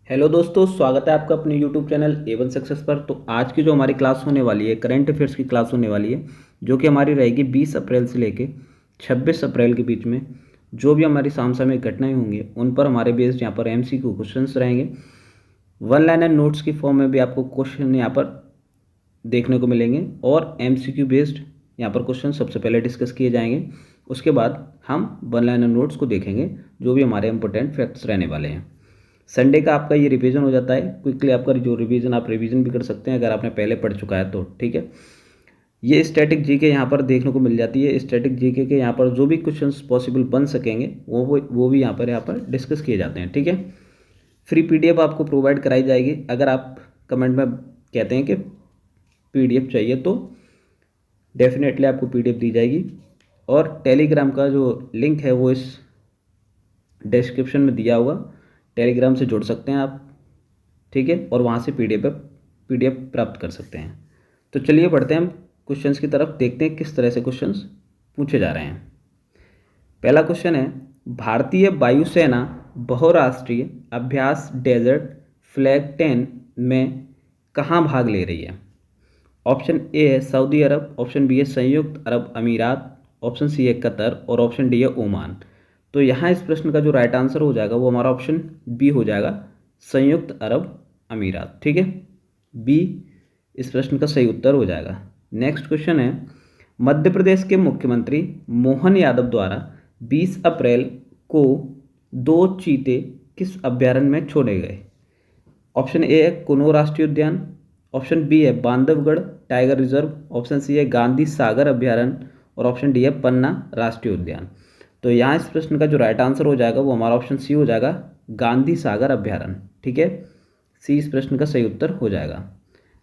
Hello दोस्तों, स्वागत है आपका अपने यूट्यूब चैनल A1 सक्सेस पर। तो आज की जो हमारी क्लास होने वाली है, करंट अफेयर्स की क्लास होने वाली है, जो कि हमारी रहेगी 20 अप्रैल से लेके 26 अप्रैल के बीच में। जो भी हमारी समसामयिक घटनाएं होंगी उन पर हमारे बेस्ड यहाँ पर MCQ क्वेश्चंस रहेंगे। वन लाइनर नोट्स की फॉर्म में भी आपको क्वेश्चन यहाँ पर देखने को मिलेंगे और MCQ बेस्ड यहाँ पर क्वेश्चन सबसे पहले डिस्कस किए जाएंगे। उसके बाद हम वन लाइनर नोट्स को देखेंगे, जो भी हमारे इंपॉर्टेंट फैक्ट्स रहने वाले हैं। संडे का आपका ये रिवीजन हो जाता है। क्विकली आपका जो रिवीजन आप रिवीजन भी कर सकते हैं अगर आपने पहले पढ़ चुका है तो, ठीक है। ये स्टैटिक जीके यहाँ पर देखने को मिल जाती है। स्टैटिक जीके के यहाँ पर जो भी क्वेश्चंस पॉसिबल बन सकेंगे वो भी यहाँ पर डिस्कस किए जाते हैं, ठीक है। फ्री PDF आपको प्रोवाइड कराई जाएगी। अगर आप कमेंट में कहते हैं कि PDF चाहिए तो डेफिनेटली आपको PDF दी जाएगी। और टेलीग्राम का जो लिंक है वो इस डिस्क्रिप्शन में दिया हुआ, टेलीग्राम से जुड़ सकते हैं आप, ठीक है, और वहाँ से PDF प्राप्त कर सकते हैं। तो चलिए बढ़ते हैं हम क्वेश्चंस की तरफ, देखते हैं किस तरह से क्वेश्चंस पूछे जा रहे हैं। पहला क्वेश्चन है, भारतीय वायुसेना बहुराष्ट्रीय अभ्यास डेजर्ट फ्लैग 10 में कहाँ भाग ले रही है? ऑप्शन ए है सऊदी अरब, ऑप्शन बी है संयुक्त अरब अमीरात, ऑप्शन सी है कतर और ऑप्शन डी है ओमान। तो यहाँ इस प्रश्न का जो राइट आंसर हो जाएगा वो हमारा ऑप्शन बी हो जाएगा, संयुक्त अरब अमीरात, ठीक है। बी इस प्रश्न का सही उत्तर हो जाएगा। नेक्स्ट क्वेश्चन है, मध्य प्रदेश के मुख्यमंत्री मोहन यादव द्वारा 20 अप्रैल को 2 चीते किस अभ्यारण्य में छोड़े गए? ऑप्शन ए है कुनो राष्ट्रीय उद्यान, ऑप्शन बी है Bandhavgarh tiger reserve, option C है गांधी सागर अभ्यारण्य और ऑप्शन डी है पन्ना राष्ट्रीय उद्यान। तो यहाँ इस प्रश्न का जो राइट आंसर हो जाएगा वो हमारा ऑप्शन सी हो जाएगा, गांधी सागर अभ्यारण्य, ठीक है। सी इस प्रश्न का सही उत्तर हो जाएगा।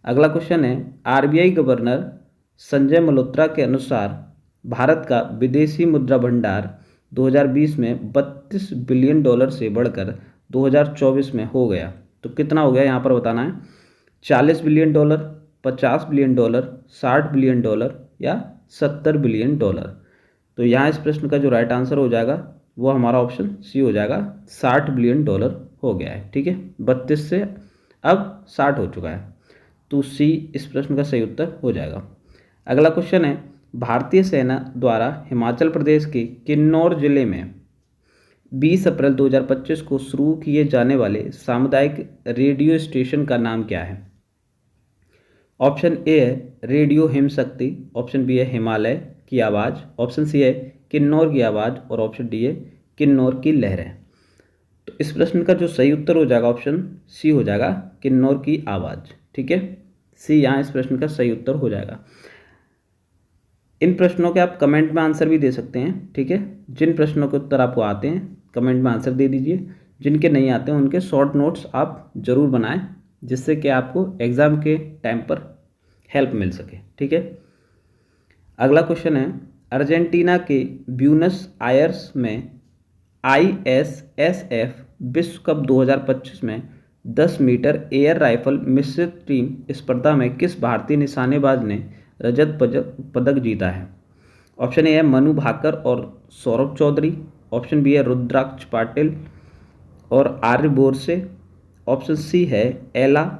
अगला क्वेश्चन है, RBI गवर्नर संजय मल्होत्रा के अनुसार भारत का विदेशी मुद्रा भंडार 2020 में $32 बिलियन से बढ़कर 2024 में हो गया। तो कितना हो गया यहाँ पर बताना है, $40 बिलियन, $50 बिलियन, $60 बिलियन या $70 बिलियन। तो यहाँ इस प्रश्न का जो राइट आंसर हो जाएगा वो हमारा ऑप्शन सी हो जाएगा, $60 बिलियन हो गया है, ठीक है। 32 से अब 60 हो चुका है, तो सी इस प्रश्न का सही उत्तर हो जाएगा। अगला क्वेश्चन है, भारतीय सेना द्वारा हिमाचल प्रदेश के किन्नौर जिले में 20 अप्रैल 2025 को शुरू किए जाने वाले सामुदायिक रेडियो स्टेशन का नाम क्या है? ऑप्शन ए है रेडियो हिम शक्ति, ऑप्शन बी है हिमालय की आवाज़, ऑप्शन सी है किन्नौर की आवाज़ और ऑप्शन डी है किन्नौर की लहरें। तो इस प्रश्न का जो सही उत्तर हो जाएगा ऑप्शन सी हो जाएगा, किन्नौर की आवाज़, ठीक है। सी यहाँ इस प्रश्न का सही उत्तर हो जाएगा। इन प्रश्नों के आप कमेंट में आंसर भी दे सकते हैं, ठीक है। जिन प्रश्नों के उत्तर आपको आते हैं कमेंट में आंसर दे दीजिए, जिनके नहीं आते हैं उनके शॉर्ट नोट्स आप ज़रूर बनाएं, जिससे कि आपको एग्ज़ाम के टाइम पर हेल्प मिल सके, ठीक है। अगला क्वेश्चन है, अर्जेंटीना के ब्यूनस आयर्स में ISSF विश्व कप 2025 में 10 मीटर एयर राइफल मिश्रित टीम स्पर्धा में किस भारतीय निशानेबाज ने रजत पदक जीता है? ऑप्शन ए है मनु भाकर और सौरभ चौधरी, ऑप्शन बी है रुद्राक्ष पाटिल और आर्य बोरसे, ऑप्शन सी है एला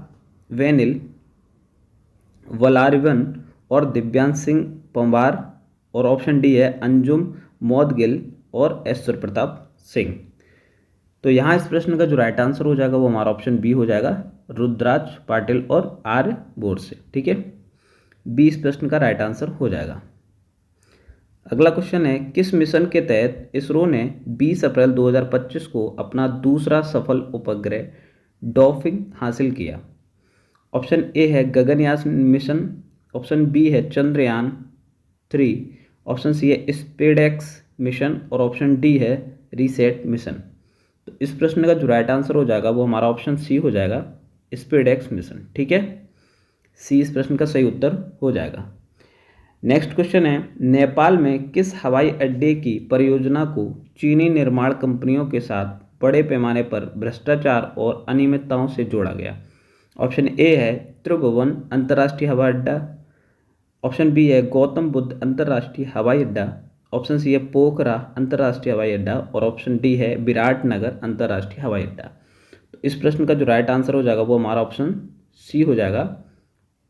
वेनिल वलारिवन और दिव्यांश सिंह पंवार और ऑप्शन डी है अंजुम मौदगिल और ऐश्वर्य प्रताप सिंह। तो यहाँ इस प्रश्न का जो राइट आंसर हो जाएगा वो हमारा ऑप्शन बी हो जाएगा, रुद्राक्ष पाटिल और आर्य बोरसे, ठीक है। बी इस प्रश्न का राइट आंसर हो जाएगा। अगला क्वेश्चन है, किस मिशन के तहत इसरो ने 20 अप्रैल 2025 को अपना दूसरा सफल उपग्रह डॉल्फिन हासिल किया? ऑप्शन ए है गगनयान मिशन, ऑप्शन बी है चंद्रयान 3, ऑप्शन सी है स्पेडएक्स मिशन और ऑप्शन डी है रीसेट मिशन। तो इस प्रश्न का जो राइट आंसर हो जाएगा वो हमारा ऑप्शन सी हो जाएगा, स्पेडएक्स मिशन, ठीक है। सी इस प्रश्न का सही उत्तर हो जाएगा। नेक्स्ट क्वेश्चन है, नेपाल में किस हवाई अड्डे की परियोजना को चीनी निर्माण कंपनियों के साथ बड़े पैमाने पर भ्रष्टाचार और अनियमितताओं से जोड़ा गया? ऑप्शन ए है त्रिभुवन अंतर्राष्ट्रीय हवाई अड्डा, ऑप्शन बी है गौतम बुद्ध अंतर्राष्ट्रीय हवाई अड्डा, ऑप्शन सी है पोखरा अंतर्राष्ट्रीय हवाई अड्डा और ऑप्शन डी है विराटनगर अंतर्राष्ट्रीय हवाई अड्डा। तो इस प्रश्न का जो राइट आंसर हो जाएगा वो हमारा ऑप्शन सी हो जाएगा,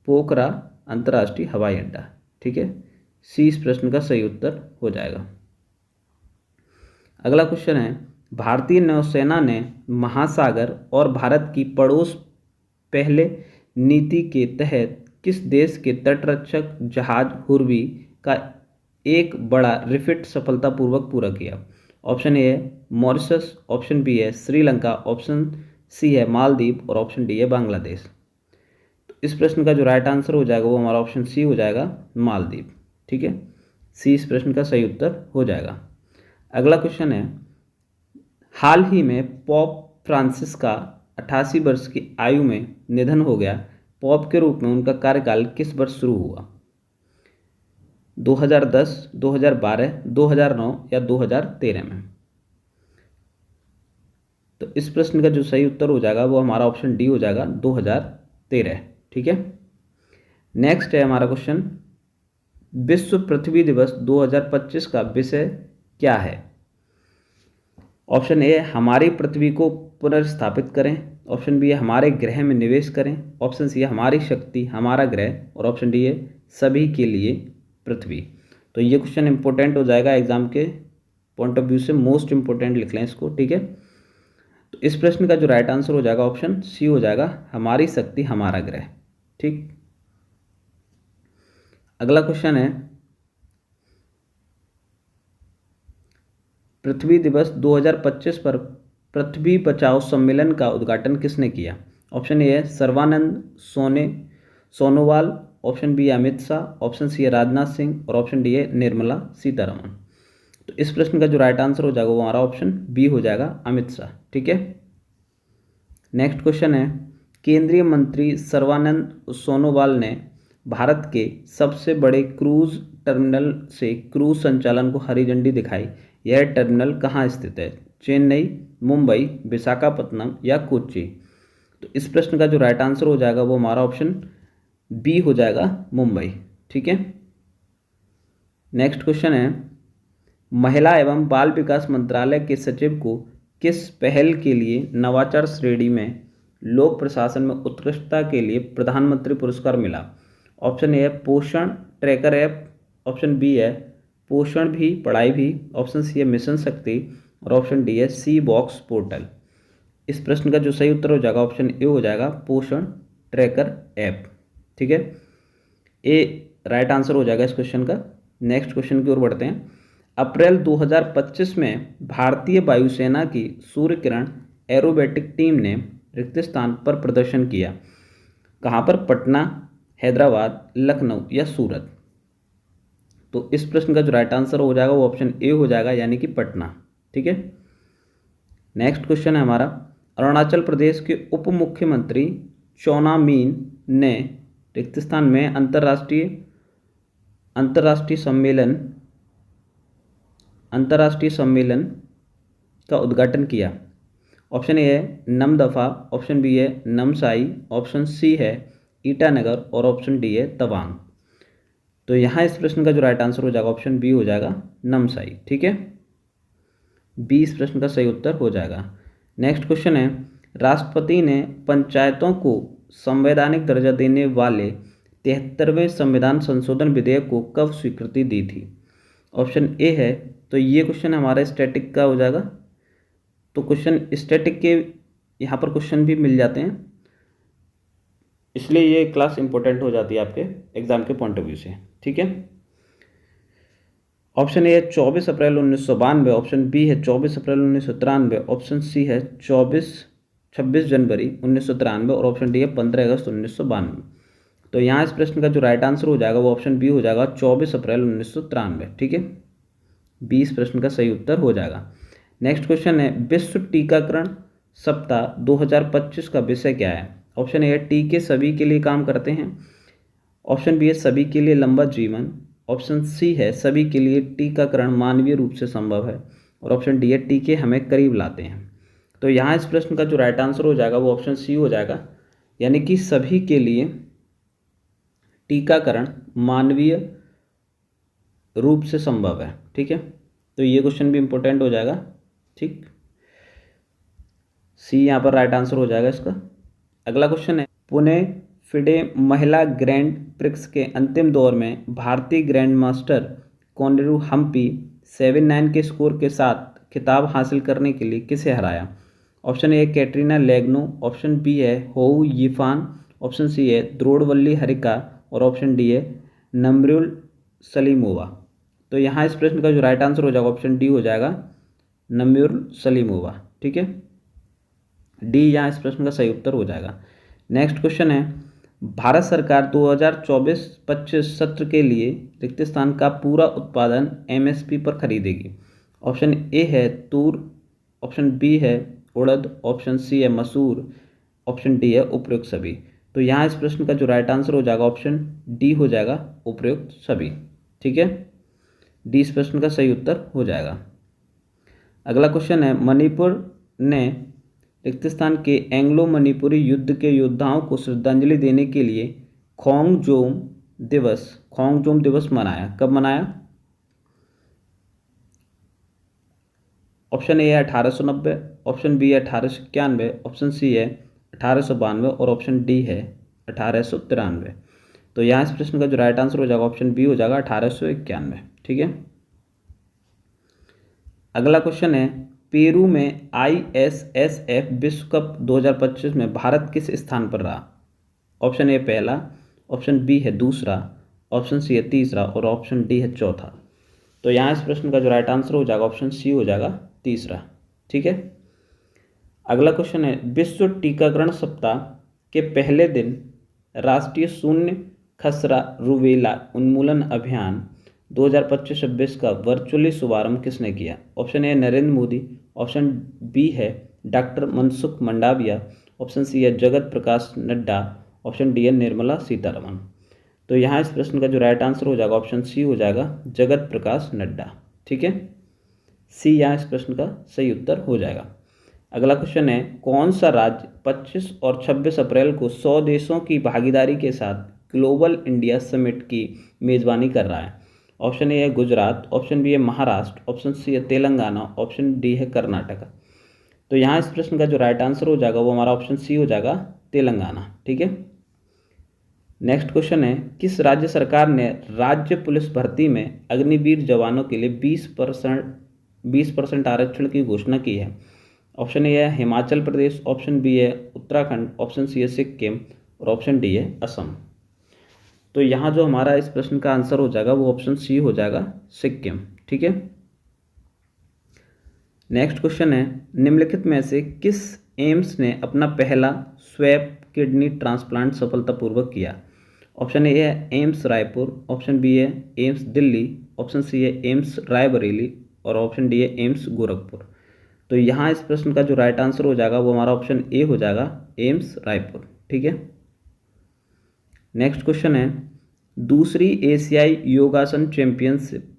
पोखरा अंतर्राष्ट्रीय हवाई अड्डा। ठीक है, सी इस प्रश्न का सही उत्तर हो जाएगा। अगला क्वेश्चन है, भारतीय नौसेना ने महासागर और भारत की पड़ोस पहले नीति के तहत किस देश के तटरक्षक जहाज हुर्वी का एक बड़ा रिफिट सफलतापूर्वक पूरा किया? ऑप्शन ए है मॉरिशस, ऑप्शन बी है श्रीलंका, ऑप्शन सी है मालदीव और ऑप्शन डी है बांग्लादेश। तो इस प्रश्न का जो राइट आंसर हो जाएगा वो हमारा ऑप्शन सी हो जाएगा, मालदीव। ठीक है, सी इस प्रश्न का सही उत्तर हो जाएगा। अगला क्वेश्चन है, हाल ही में पॉप फ्रांसिस का 88 वर्ष की आयु में निधन हो गया। पॉप के रूप में उनका कार्यकाल किस वर्ष शुरू हुआ? 2010, 2012, 2009 या 2013 में? तो इस प्रश्न का जो सही उत्तर हो जाएगा वो हमारा ऑप्शन डी हो जाएगा, 2013। ठीक है, नेक्स्ट है हमारा क्वेश्चन, विश्व पृथ्वी दिवस 2025 का विषय क्या है? ऑप्शन ए हमारी पृथ्वी को पुनर्स्थापित करें, ऑप्शन बी है हमारे ग्रह में निवेश करें, ऑप्शन सी है हमारी शक्ति हमारा ग्रह और ऑप्शन डी है सभी के लिए पृथ्वी। तो ये क्वेश्चन इंपॉर्टेंट हो जाएगा एग्जाम के पॉइंट ऑफ व्यू से, मोस्ट इंपॉर्टेंट लिख लें इसको। ठीक है, तो इस प्रश्न का जो राइट आंसर हो जाएगा ऑप्शन सी हो जाएगा, हमारी शक्ति हमारा ग्रह। ठीक, अगला क्वेश्चन है, पृथ्वी दिवस 2025 पर पृथ्वी बचाओ सम्मेलन का उद्घाटन किसने किया? ऑप्शन ए है सर्बानंद सोनोवाल, ऑप्शन बी है अमित शाह, ऑप्शन सी है राजनाथ सिंह और ऑप्शन डी है निर्मला सीतारमण। तो इस प्रश्न का जो राइट आंसर हो जाएगा वो हमारा ऑप्शन बी हो जाएगा, अमित शाह। ठीक है, नेक्स्ट क्वेश्चन है, केंद्रीय मंत्री सर्बानंद सोनोवाल ने भारत के सबसे बड़े क्रूज टर्मिनल से क्रूज संचालन को हरी झंडी दिखाई। यह टर्मिनल कहाँ स्थित है? चेन्नई, मुंबई, विशाखापत्तनम या कोच्चि? तो इस प्रश्न का जो राइट आंसर हो जाएगा वो हमारा ऑप्शन बी हो जाएगा, मुंबई। ठीक है, नेक्स्ट क्वेश्चन है, महिला एवं बाल विकास मंत्रालय के सचिव को किस पहल के लिए नवाचार श्रेणी में लोक प्रशासन में उत्कृष्टता के लिए प्रधानमंत्री पुरस्कार मिला? ऑप्शन ए है पोषण ट्रैकर ऐप, ऑप्शन बी है पोषण भी पढ़ाई भी, ऑप्शन सी है मिशन शक्ति और ऑप्शन डी है सी बॉक्स पोर्टल। इस प्रश्न का जो सही उत्तर हो जाएगा ऑप्शन ए हो जाएगा, पोषण ट्रैकर ऐप। ठीक है, ए राइट आंसर हो जाएगा इस क्वेश्चन का। नेक्स्ट क्वेश्चन की ओर बढ़ते हैं, अप्रैल 2025 में भारतीय वायुसेना की सूर्य किरण एरोबेटिक टीम ने रिक्त स्थान पर प्रदर्शन किया। कहाँ पर? पटना, हैदराबाद, लखनऊ या सूरत? तो इस प्रश्न का जो राइट आंसर हो जाएगा वो ऑप्शन ए हो जाएगा, यानी कि पटना। ठीक है, नेक्स्ट क्वेश्चन है हमारा, अरुणाचल प्रदेश के उप मुख्यमंत्री चौना मीन ने रिक्त स्थान में अंतर्राष्ट्रीय सम्मेलन का उद्घाटन किया। ऑप्शन ए है नमदफा, ऑप्शन बी है नमसाई, ऑप्शन सी है ईटानगर और ऑप्शन डी है तवांग। तो यहाँ इस प्रश्न का जो राइट आंसर हो जाएगा ऑप्शन बी हो जाएगा, नमसाई। ठीक है, बी इस प्रश्न का सही उत्तर हो जाएगा। नेक्स्ट क्वेश्चन है, राष्ट्रपति ने पंचायतों को संवैधानिक दर्जा देने वाले 73वें संविधान संशोधन विधेयक को कब स्वीकृति दी थी? ऑप्शन ए है, तो ये क्वेश्चन हमारा स्टैटिक का हो जाएगा। तो क्वेश्चन स्टैटिक के यहाँ पर क्वेश्चन भी मिल जाते हैं, इसलिए ये क्लास इंपॉर्टेंट हो जाती है आपके एग्जाम के पॉइंट ऑफ व्यू से। ठीक है, ऑप्शन ए है 24 अप्रैल 1992, ऑप्शन बी है 24 अप्रैल 1993, ऑप्शन सी है 26 जनवरी 1993 और ऑप्शन डी है 15 अगस्त 1992। तो यहाँ इस प्रश्न का जो राइट आंसर हो जाएगा वो ऑप्शन बी हो जाएगा, 24 अप्रैल 1993। ठीक है, बी इस प्रश्न का सही उत्तर हो जाएगा। नेक्स्ट क्वेश्चन है, विश्व टीकाकरण सप्ताह 2025 का विषय क्या है? ऑप्शन ए है टीके सभी के लिए काम करते हैं, ऑप्शन बी है सभी के लिए लंबा जीवन, ऑप्शन सी है सभी के लिए टीकाकरण मानवीय रूप से संभव है और ऑप्शन डी है टीके हमें करीब लाते हैं। तो यहाँ इस प्रश्न का जो राइट आंसर हो जाएगा वो ऑप्शन सी हो जाएगा, यानी कि सभी के लिए टीकाकरण मानवीय रूप से संभव है। ठीक है, तो ये क्वेश्चन भी इंपॉर्टेंट हो जाएगा। ठीक, सी यहाँ पर राइट आंसर हो जाएगा इसका। अगला क्वेश्चन है, पुणे फिडे महिला ग्रैंड प्रिक्स के अंतिम दौर में भारतीय ग्रैंड मास्टर कोनेरू हम्पी 7-9 के स्कोर के साथ खिताब हासिल करने के लिए किसे हराया? Option A Kateryna Lagno, option B है होउ यीफान, ऑप्शन सी है द्रोणवल्ली हरिका और ऑप्शन डी है नम्रुल सलीमोवा। तो यहाँ इस प्रश्न का जो राइट आंसर हो जाएगा ऑप्शन डी हो जाएगा, नम्रुल सलीमोवा। ठीक है, डी यहाँ इस प्रश्न का सही उत्तर हो जाएगा। नेक्स्ट क्वेश्चन है, भारत सरकार 2024-25 सत्र के लिए रिक्त स्थान का पूरा उत्पादन एमएसपी पर खरीदेगी। ऑप्शन ए है तूर, ऑप्शन बी है उड़द, ऑप्शन सी है मसूर, ऑप्शन डी है उपयुक्त सभी। तो यहाँ इस प्रश्न का जो राइट आंसर हो जाएगा ऑप्शन डी हो जाएगा, उपयुक्त सभी। ठीक है, डी इस प्रश्न का सही उत्तर हो जाएगा। अगला क्वेश्चन है, मणिपुर ने रिक्त स्थान के एंग्लो मणिपुरी युद्ध के योद्धाओं को श्रद्धांजलि देने के लिए खोंगजोम दिवस मनाया। कब मनाया? ऑप्शन ए है 1890, ऑप्शन बी है 1891, ऑप्शन सी है 1892 और ऑप्शन डी है 1893। तो यहाँ इस प्रश्न का जो राइट आंसर हो जाएगा ऑप्शन बी हो जाएगा 1891। ठीक है, अगला क्वेश्चन है, पेरू में ISSF विश्व कप 2025 में भारत किस स्थान पर रहा? ऑप्शन ए पहला, ऑप्शन बी है दूसरा, ऑप्शन सी है तीसरा और ऑप्शन डी है चौथा। तो यहाँ इस प्रश्न का जो राइट आंसर हो जाएगा ऑप्शन सी हो जाएगा, तीसरा। ठीक है, अगला क्वेश्चन है, विश्व टीकाकरण सप्ताह के पहले दिन राष्ट्रीय शून्य खसरा रुबेला उन्मूलन अभियान 2025-26 का वर्चुअली शुभारंभ किसने किया? Option A Narendra Modi, option B है doctor Mansukh Mandaviya, option C है जगत प्रकाश नड्डा, ऑप्शन डी है निर्मला सीतारमण। तो यहाँ इस प्रश्न का जो राइट आंसर हो जाएगा ऑप्शन सी हो जाएगा, जगत प्रकाश नड्डा। ठीक है, सी यहाँ इस प्रश्न का सही उत्तर हो जाएगा। अगला क्वेश्चन है, कौन सा राज्य 25 और 26 अप्रैल को 100 देशों की भागीदारी के साथ ग्लोबल इंडिया समिट की मेजबानी कर रहा है? ऑप्शन ए है गुजरात, ऑप्शन बी है महाराष्ट्र, ऑप्शन सी है तेलंगाना, ऑप्शन डी है कर्नाटका। तो यहाँ इस प्रश्न का जो राइट आंसर हो जाएगा वो हमारा ऑप्शन सी हो जाएगा, तेलंगाना। ठीक है, नेक्स्ट क्वेश्चन है, किस राज्य सरकार ने राज्य पुलिस भर्ती में अग्निवीर जवानों के लिए 20% आरक्षण की घोषणा की है? ऑप्शन ए है हिमाचल प्रदेश, ऑप्शन बी है उत्तराखंड, ऑप्शन सी है सिक्किम और ऑप्शन डी है असम। तो यहाँ जो हमारा इस प्रश्न का आंसर हो जाएगा वो ऑप्शन सी हो जाएगा, सिक्किम। ठीक है, नेक्स्ट क्वेश्चन है, निम्नलिखित में से किस एम्स ने अपना पहला स्वैप किडनी ट्रांसप्लांट सफलतापूर्वक किया? ऑप्शन ए है एम्स रायपुर, ऑप्शन बी है एम्स दिल्ली, ऑप्शन सी है एम्स रायबरेली और ऑप्शन डी है एम्स गोरखपुर। तो यहाँ इस प्रश्न का जो राइट आंसर हो जाएगा वो हमारा ऑप्शन ए हो जाएगा, एम्स रायपुर। ठीक है, नेक्स्ट क्वेश्चन है, दूसरी एशियाई योगासन चैंपियनशिप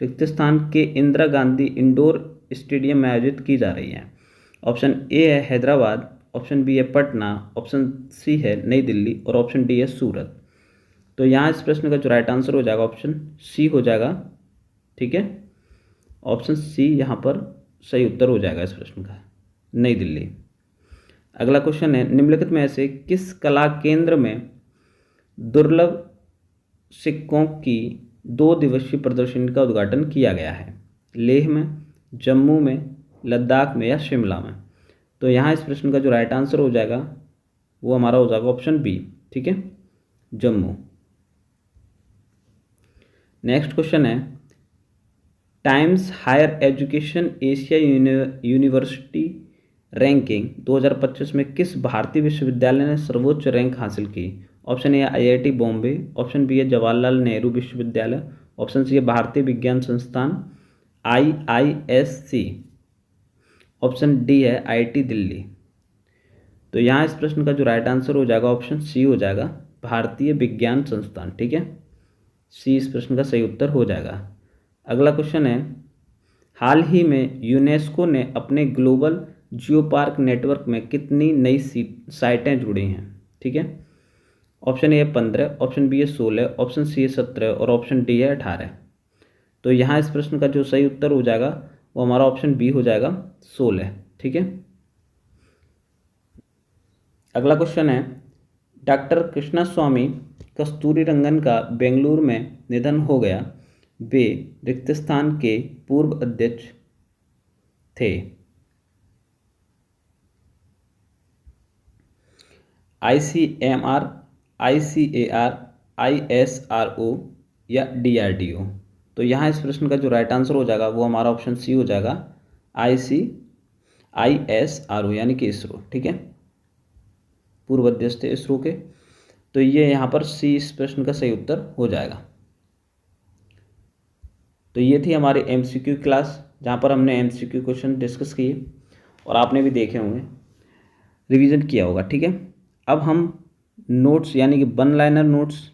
रिक्त स्थान के इंदिरा गांधी इंडोर स्टेडियम में आयोजित की जा रही है। ऑप्शन ए है हैदराबाद, ऑप्शन बी है पटना, ऑप्शन सी है नई दिल्ली और ऑप्शन डी है सूरत। तो यहाँ इस प्रश्न का जो राइट आंसर हो जाएगा ऑप्शन सी हो जाएगा। ठीक है, ऑप्शन सी यहाँ पर सही उत्तर हो जाएगा इस प्रश्न का, नई दिल्ली। अगला क्वेश्चन है, निम्नलिखित में से किस कला केंद्र में दुर्लभ सिक्कों की 2 दिवसीय प्रदर्शनी का उद्घाटन किया गया है? लेह में, जम्मू में, लद्दाख में या शिमला में? तो यहाँ इस प्रश्न का जो राइट आंसर हो जाएगा वो हमारा हो जाएगा ऑप्शन बी। ठीक है, जम्मू। नेक्स्ट क्वेश्चन है, Times Higher Education Asia University Ranking 2025 में किस भारतीय विश्वविद्यालय ने सर्वोच्च रैंक हासिल की? Option A IIT Bombay, option B है जवाहरलाल नेहरू विश्वविद्यालय, ऑप्शन सी है भारतीय विज्ञान संस्थान IISc, ऑप्शन डी है IIT दिल्ली। तो यहाँ इस प्रश्न का जो राइट आंसर हो जाएगा ऑप्शन सी हो जाएगा, भारतीय विज्ञान संस्थान। ठीक है, सी इस प्रश्न का सही उत्तर हो जाएगा। अगला क्वेश्चन है, हाल ही में यूनेस्को ने अपने ग्लोबल जियो पार्क नेटवर्क में कितनी नई साइटें जुड़ी हैं? ठीक है, ऑप्शन ए है 15, ऑप्शन बी है 16, ऑप्शन सी है 17 और ऑप्शन डी है 18। तो यहाँ इस प्रश्न का जो सही उत्तर हो जाएगा वो हमारा ऑप्शन बी हो जाएगा, 16। ठीक है, अगला क्वेश्चन है, डॉक्टर कृष्णा स्वामी कस्तूरी रंगन का बेंगलुरु में निधन हो गया। वे रिक्त स्थान के पूर्व अध्यक्ष थे। ICMR, ICAR, ISRO या DRDO। तो यहाँ इस प्रश्न का जो राइट आंसर हो जाएगा वो हमारा ऑप्शन सी हो जाएगा, ISRO यानी कि इसरो। ठीक है, पूर्व अध्यक्ष थे इसरो के। तो ये यहाँ पर सी इस प्रश्न का सही उत्तर हो जाएगा। तो ये थी हमारी MCQ क्लास, जहाँ पर हमने MCQ क्वेश्चन डिस्कस किए और आपने भी देखे होंगे, रिवीजन किया होगा। ठीक है, अब हम नोट्स यानी कि one liner notes,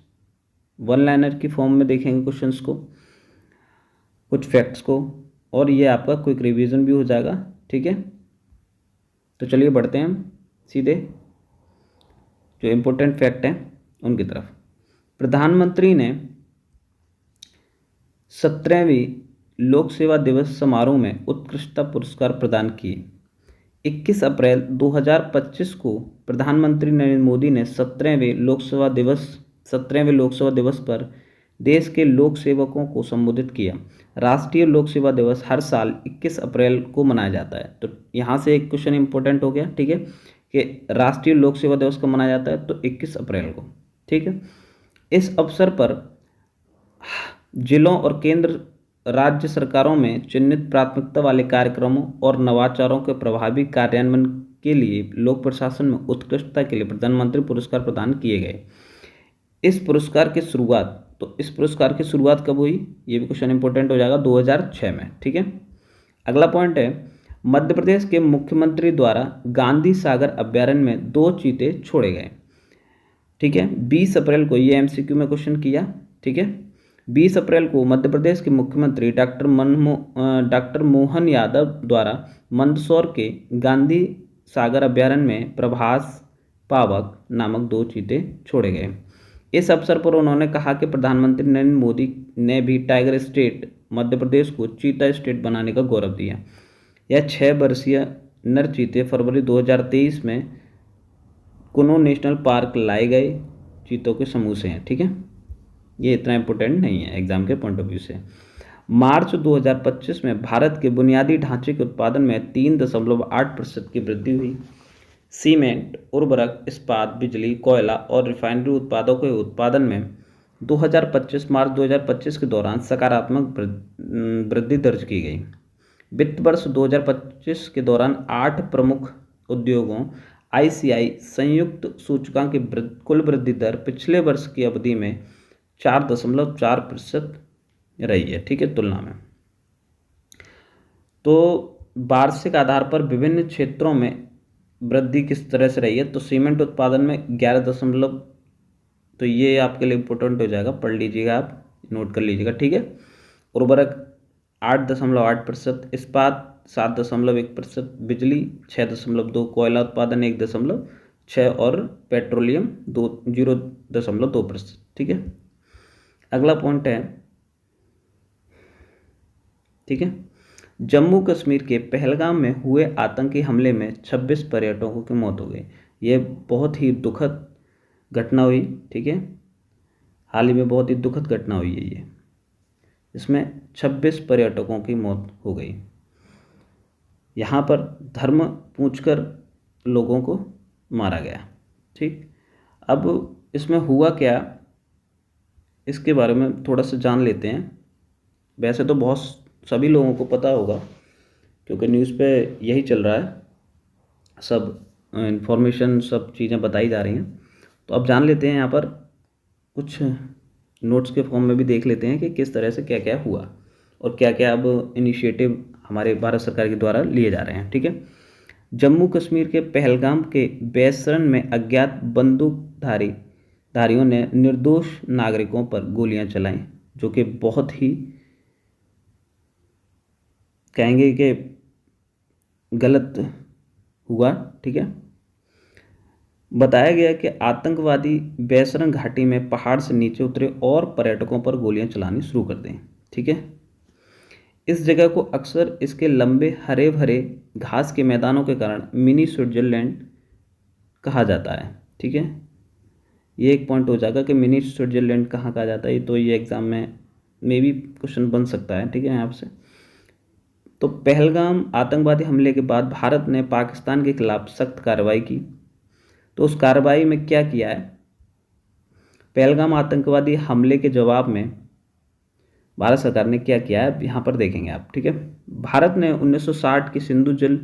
one liner की फॉर्म में देखेंगे क्वेश्चंस को, कुछ फैक्ट्स को, और ये आपका क्विक रिवीजन भी हो जाएगा। ठीक है, तो चलिए बढ़ते हैं हम सीधे जो इम्पोर्टेंट फैक्ट हैं उनकी तरफ। प्रधानमंत्री ने 17वीं लोक सेवा दिवस समारोह में उत्कृष्टता पुरस्कार प्रदान किए। 21 अप्रैल 2025 को प्रधानमंत्री नरेंद्र मोदी ने 17वें लोकसभा दिवस पर देश के लोक सेवकों को संबोधित किया। राष्ट्रीय लोक सेवा दिवस हर साल 21 अप्रैल को मनाया जाता है। तो यहाँ से एक क्वेश्चन इंपॉर्टेंट हो गया। ठीक है, कि राष्ट्रीय लोक सेवा दिवस कब मनाया जाता है, तो 21 अप्रैल को। ठीक है, इस अवसर पर जिलों और केंद्र राज्य सरकारों में चिन्हित प्राथमिकता वाले कार्यक्रमों और नवाचारों के प्रभावी कार्यान्वयन के लिए लोक प्रशासन में उत्कृष्टता के लिए प्रधानमंत्री पुरस्कार प्रदान किए गए। इस पुरस्कार की शुरुआत कब हुई, ये भी क्वेश्चन इंपॉर्टेंट हो जाएगा, 2006 में। ठीक है, अगला पॉइंट है, मध्य प्रदेश के मुख्यमंत्री द्वारा गांधी सागर अभ्यारण्य में 2 चीते छोड़े गए। ठीक है, 20 अप्रैल को, ये MCQ में क्वेश्चन किया। ठीक है, 20 अप्रैल को मध्य प्रदेश के मुख्यमंत्री डॉक्टर मोहन यादव द्वारा मंदसौर के गांधी सागर अभ्यारण्य में प्रभास पावक नामक 2 चीते छोड़े गए। इस अवसर पर उन्होंने कहा कि प्रधानमंत्री नरेंद्र मोदी ने भी टाइगर स्टेट मध्य प्रदेश को चीता स्टेट बनाने का गौरव दिया। यह 6 वर्षीय नर चीते फरवरी 2023 में कुनो नेशनल पार्क लाए गए चीतों के समूह से हैं। ठीक है, ये इतना इम्पोर्टेंट नहीं है एग्जाम के पॉइंट ऑफ व्यू से। मार्च 2025 में भारत के बुनियादी ढांचे के उत्पादन में 3.8% की वृद्धि हुई। सीमेंट, उर्वरक, इस्पात, बिजली, कोयला और रिफाइनरी उत्पादों के उत्पादन में मार्च 2025 के दौरान सकारात्मक वृद्धि दर्ज की गई। वित्त वर्ष 2025 के दौरान 8 प्रमुख उद्योगों ICI संयुक्त सूचकांक की कुल वृद्धि दर पिछले वर्ष की अवधि में 4.4% रही है। ठीक है, तुलना में। तो वार्षिक आधार पर विभिन्न क्षेत्रों में वृद्धि किस तरह से रही है, तो सीमेंट उत्पादन में 11, तो ये आपके लिए इम्पोर्टेंट हो जाएगा, पढ़ लीजिएगा, आप नोट कर लीजिएगा। ठीक है, उर्वरक 8.8%, इस्पात 7.1%, बिजली 6.2, कोयला उत्पादन 1.6 और पेट्रोलियम 0.2%। ठीक है, अगला पॉइंट है, ठीक है, जम्मू कश्मीर के पहलगाम में हुए आतंकी हमले में 26 पर्यटकों की मौत हो गई। ये बहुत ही दुखद घटना हुई। ठीक है, हाल ही में बहुत ही दुखद घटना हुई है ये, इसमें 26 पर्यटकों की मौत हो गई। यहाँ पर धर्म पूछकर लोगों को मारा गया। ठीक, अब इसमें हुआ क्या, इसके बारे में थोड़ा सा जान लेते हैं। वैसे तो बहुत सभी लोगों को पता होगा क्योंकि न्यूज़ पे यही चल रहा है, सब इन्फॉर्मेशन, सब चीज़ें बताई जा रही हैं। तो अब जान लेते हैं, यहाँ पर कुछ नोट्स के फॉर्म में भी देख लेते हैं कि किस तरह से क्या क्या हुआ और क्या क्या अब इनिशिएटिव हमारे भारत सरकार के द्वारा लिए जा रहे हैं। ठीक है, जम्मू कश्मीर के पहलगाम के बैसरन में अज्ञात बंदूकधारियों ने निर्दोष नागरिकों पर गोलियां चलाईं, जो कि बहुत ही कहेंगे कि गलत हुआ। ठीक है, बताया गया कि आतंकवादी बैसरन घाटी में पहाड़ से नीचे उतरे और पर्यटकों पर गोलियां चलानी शुरू कर दें। ठीक है, इस जगह को अक्सर इसके लंबे हरे भरे घास के मैदानों के कारण मिनी स्विट्जरलैंड कहा जाता है। ठीक है, ये एक पॉइंट हो जाएगा कि मिनी स्विट्जरलैंड कहाँ कहा जाता है, तो ये एग्ज़ाम में मे भी क्वेश्चन बन सकता है। ठीक है, आपसे तो पहलगाम आतंकवादी हमले के बाद भारत ने पाकिस्तान के खिलाफ सख्त कार्रवाई की। तो उस कार्रवाई में क्या किया है, पहलगाम आतंकवादी हमले के जवाब में भारत सरकार ने क्या किया है यहाँ पर देखेंगे आप। ठीक है, भारत ने 1960 की सिंधु जल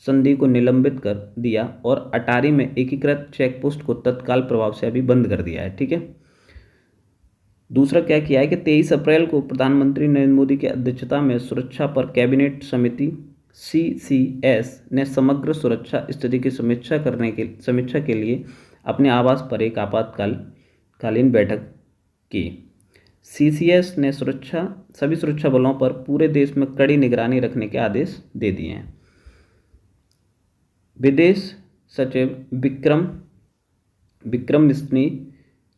संधि को निलंबित कर दिया और अटारी में एकीकृत चेक पोस्ट को तत्काल प्रभाव से अभी बंद कर दिया है। ठीक है, दूसरा क्या किया है कि 23 अप्रैल को प्रधानमंत्री नरेंद्र मोदी की अध्यक्षता में सुरक्षा पर कैबिनेट समिति CCS ने समग्र सुरक्षा स्थिति की समीक्षा के लिए अपने आवास पर एक आपातकालीन बैठक की। CCS ने सभी सुरक्षा बलों पर पूरे देश में कड़ी निगरानी रखने के आदेश दे दिए हैं। विदेश सचिव विक्रम मिस्री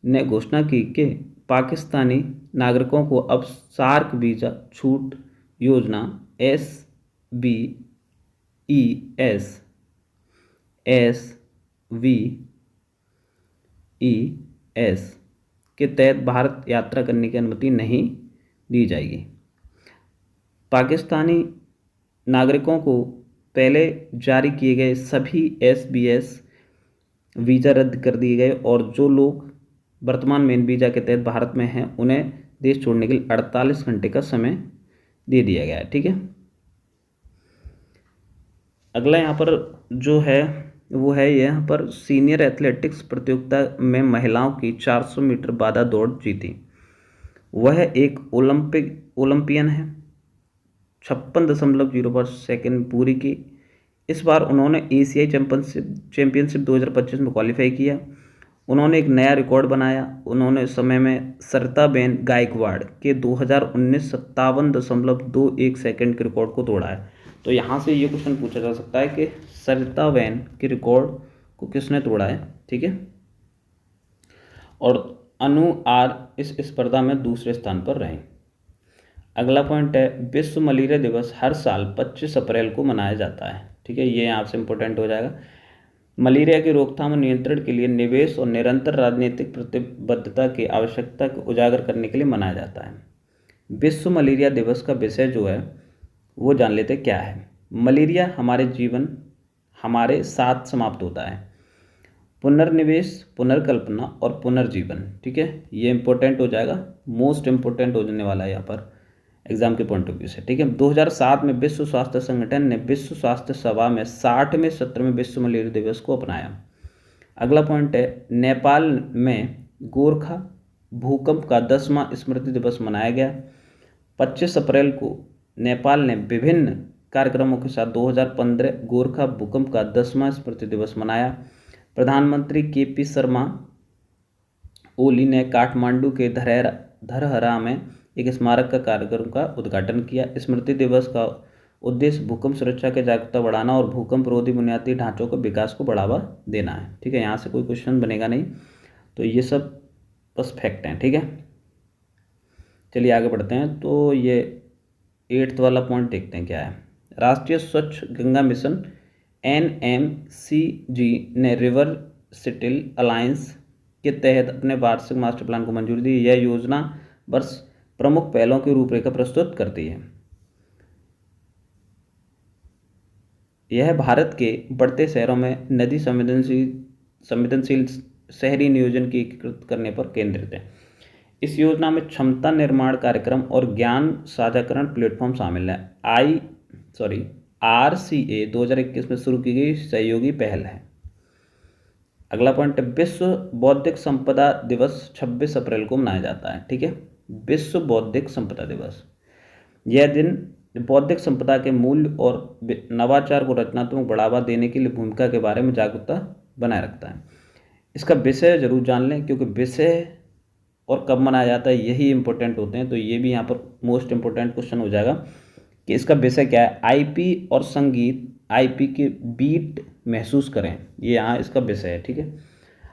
ने घोषणा की कि पाकिस्तानी नागरिकों को अब सार्क वीज़ा छूट योजना SBES के तहत भारत यात्रा करने की अनुमति नहीं दी जाएगी। पाकिस्तानी नागरिकों को पहले जारी किए गए सभी SBS वीज़ा रद्द कर दिए गए और जो लोग वर्तमान में इन वीज़ा के तहत भारत में हैं उन्हें देश छोड़ने के लिए 48 घंटे का समय दे दिया गया है। ठीक है, अगला यहाँ पर जो है वो है यहाँ पर सीनियर एथलेटिक्स प्रतियोगिता में महिलाओं की 400 मीटर बाधा दौड़ जीती। वह एक ओलंपियन है, 56.05 सेकेंड पूरी की। इस बार उन्होंने एशियाई चैंपियनशिप 2025 में क्वालिफाई किया। उन्होंने एक नया रिकॉर्ड बनाया। उन्होंने समय में सरिताबेन गायकवाड़ के 2019 57.21 सेकेंड के रिकॉर्ड को तोड़ा है। तो यहाँ से ये क्वेश्चन पूछा जा सकता है कि सरिताबेन के रिकॉर्ड को किसने तोड़ा है। ठीक है, और अनु आर इस स्पर्धा में दूसरे स्थान पर रहे। अगला पॉइंट है विश्व मलेरिया दिवस हर साल 25 अप्रैल को मनाया जाता है। ठीक है, ये यहाँ से इम्पोर्टेंट हो जाएगा। मलेरिया की रोकथाम और नियंत्रण के लिए निवेश और निरंतर राजनीतिक प्रतिबद्धता की आवश्यकता को उजागर करने के लिए मनाया जाता है। विश्व मलेरिया दिवस का विषय जो है वो जान लेते क्या है। मलेरिया हमारे साथ समाप्त होता है। पुनर्निवेश, पुनर्कल्पना और पुनर्जीवन। ठीक है, ये इंपॉर्टेंट हो जाएगा, मोस्ट इंपॉर्टेंट हो जाने वाला है यहाँ पर एग्जाम के पॉइंट ऑफ व्यू से। ठीक है, 2007 में विश्व स्वास्थ्य संगठन ने विश्व स्वास्थ्य सभा में 60वें सत्र में विश्व मलेरिया दिवस को अपनाया। अगला पॉइंट है नेपाल में गोरखा भूकंप का 10वां स्मृति दिवस मनाया गया। 25 अप्रैल को नेपाल ने विभिन्न कार्यक्रमों के साथ 2015 गोरखा भूकंप का 10वां स्मृति दिवस मनाया। प्रधानमंत्री KP शर्मा ओली ने काठमांडू के धरहरा में एक स्मारक का कार्यक्रम का उद्घाटन किया। स्मृति दिवस का उद्देश्य भूकंप सुरक्षा के जागरूकता बढ़ाना और भूकंप रोधी बुनियादी ढांचों के विकास को बढ़ावा देना है। ठीक है, यहाँ से कोई क्वेश्चन बनेगा नहीं, तो ये सब बस फैक्ट हैं। ठीक है, चलिए आगे बढ़ते हैं। तो ये 8th वाला पॉइंट देखते हैं क्या है। राष्ट्रीय स्वच्छ गंगा मिशन NMCG ने रिवर सिटिल अलायंस के तहत अपने वार्षिक मास्टर प्लान को मंजूरी दी। यह योजना वर्ष प्रमुख पहलों की रूपरेखा प्रस्तुत करती है। यह भारत के बढ़ते शहरों में नदी संवेदनशील शहरी नियोजन की एकीकृत करने पर केंद्रित है। इस योजना में क्षमता निर्माण कार्यक्रम और ज्ञान साझाकरण प्लेटफॉर्म शामिल है। RCA 2021 में शुरू की गई सहयोगी पहल है। अगला पॉइंट है विश्व बौद्धिक संपदा दिवस 26 अप्रैल को मनाया जाता है। ठीक है, विश्व बौद्धिक संपदा दिवस, यह दिन बौद्धिक संपदा के मूल्य और नवाचार को रचनात्मक बढ़ावा देने के लिए भूमिका के बारे में जागरूकता बनाए रखता है। इसका विषय जरूर जान लें, क्योंकि विषय और कब मनाया जाता है यही इंपॉर्टेंट होते हैं। तो ये भी यहाँ पर मोस्ट इंपॉर्टेंट क्वेश्चन हो जाएगा कि इसका विषय क्या है। IP और संगीत, IP के बीट महसूस करें, ये यहाँ इसका विषय है। ठीक है,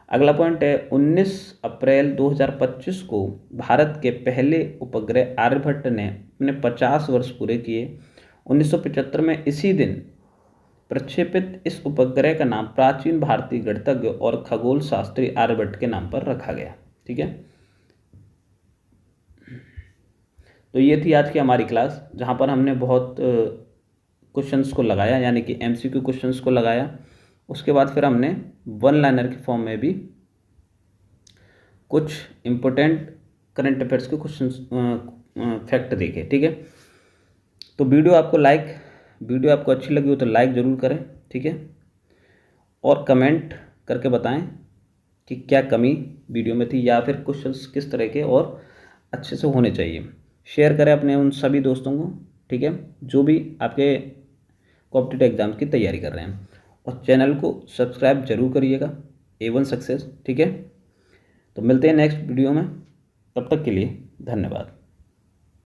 अगला पॉइंट है 19 अप्रैल 2025 को भारत के पहले उपग्रह आर्यभट्ट ने अपने 50 वर्ष पूरे किए। 1975 में इसी दिन प्रक्षेपित इस उपग्रह का नाम प्राचीन भारतीय गणितज्ञ और खगोल शास्त्री आर्यभट्ट के नाम पर रखा गया। ठीक है, तो ये थी आज की हमारी क्लास, जहाँ पर हमने बहुत क्वेश्चंस को लगाया, यानी कि एमसीक्यू क्वेश्चंस को लगाया। उसके बाद फिर हमने वन लाइनर के फॉर्म में भी कुछ इम्पोर्टेंट करंट अफेयर्स के क्वेश्चंस फैक्ट देखे। ठीक है, तो वीडियो आपको अच्छी लगी हो तो लाइक ज़रूर करें। ठीक है, और कमेंट करके बताएं कि क्या कमी वीडियो में थी या फिर क्वेश्चंस किस तरह के और अच्छे से होने चाहिए। शेयर करें अपने उन सभी दोस्तों को, ठीक है, जो भी आपके कॉम्पिटिटिव एग्जाम की तैयारी कर रहे हैं, और चैनल को सब्सक्राइब जरूर करिएगा A1 सक्सेस। ठीक है, तो मिलते हैं नेक्स्ट वीडियो में, तब तक के लिए धन्यवाद।